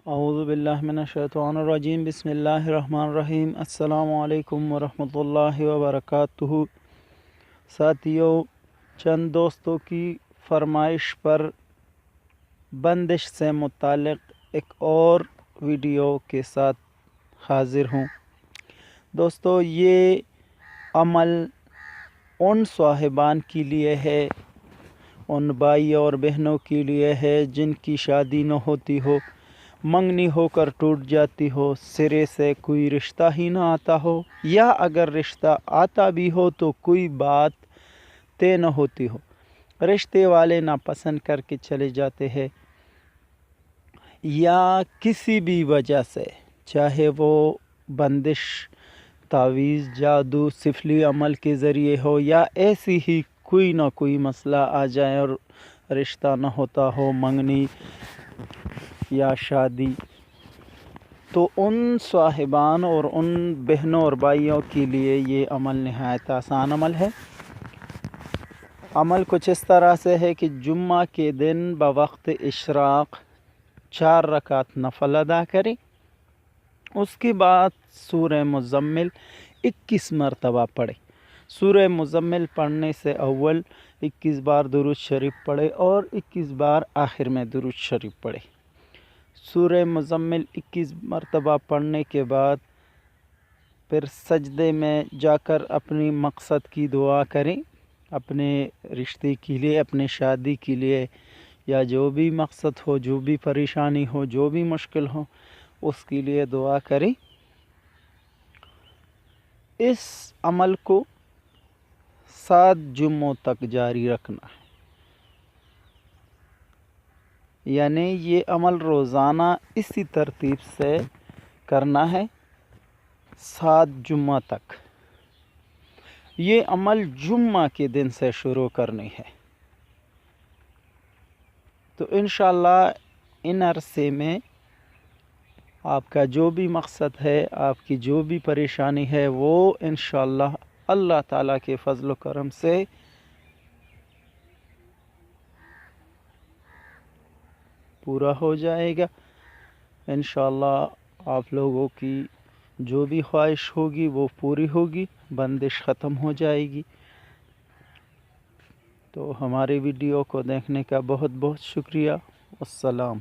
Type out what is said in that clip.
اعوذ باللہ من الشیطان الرجیم بسم اللہ الرحمن الرحیم السلام علیکم ورحمۃ اللہ وبرکاتہ۔ ساتھیو، چند دوستوں کی فرمائش پر بندش سے متعلق ایک اور ویڈیو کے ساتھ حاضر ہوں۔ دوستو، یہ عمل ان صاحبان کے لیے ہے، ان بھائی اور بہنوں کے لیے ہے جن کی شادی نہ ہوتی ہو، منگنی ہو کر ٹوٹ جاتی ہو، سرے سے کوئی رشتہ ہی نہ آتا ہو، یا اگر رشتہ آتا بھی ہو تو کوئی بات طے نہ ہوتی ہو، رشتے والے ناپسند کر کے چلے جاتے ہیں، یا کسی بھی وجہ سے، چاہے وہ بندش، تعویذ، جادو، سفلی عمل کے ذریعے ہو، یا ایسی ہی کوئی نہ کوئی مسئلہ آ جائے اور رشتہ نہ ہوتا ہو، منگنی یا شادی، تو ان صاحبان اور ان بہنوں اور بھائیوں کے لیے یہ عمل نہایت آسان عمل ہے۔ عمل کچھ اس طرح سے ہے کہ جمعہ کے دن بوقت اشراق 4 رکعت نفل ادا کریں، اس کے بعد سورہ مزمل 21 مرتبہ پڑھیں۔ سورہ مزمل پڑھنے سے اول 21 بار درود شریف پڑھے اور 21 بار آخر میں درود شریف پڑھے۔ سورہ مزمل 21 مرتبہ پڑھنے کے بعد پھر سجدے میں جا کر اپنی مقصد کی دعا کریں، اپنے رشتے کے لیے، اپنے شادی کے لیے، یا جو بھی مقصد ہو، جو بھی پریشانی ہو، جو بھی مشکل ہو، اس کے لیے دعا کریں۔ اس عمل کو 7 جمعوں تک جاری رکھنا ہے، یعنی یہ عمل روزانہ اسی ترتیب سے کرنا ہے 7 جمعہ تک۔ یہ عمل جمعہ کے دن سے شروع کرنی ہے، تو انشاءاللہ ان عرصے میں آپ کا جو بھی مقصد ہے، آپ کی جو بھی پریشانی ہے، وہ انشاءاللہ اللہ تعالیٰ کے فضل و کرم سے پورا ہو جائے گا۔ انشاءاللہ آپ لوگوں کی جو بھی خواہش ہوگی وہ پوری ہوگی، بندش ختم ہو جائے گی۔ تو ہمارے ویڈیو کو دیکھنے کا بہت بہت شکریہ۔ السلام۔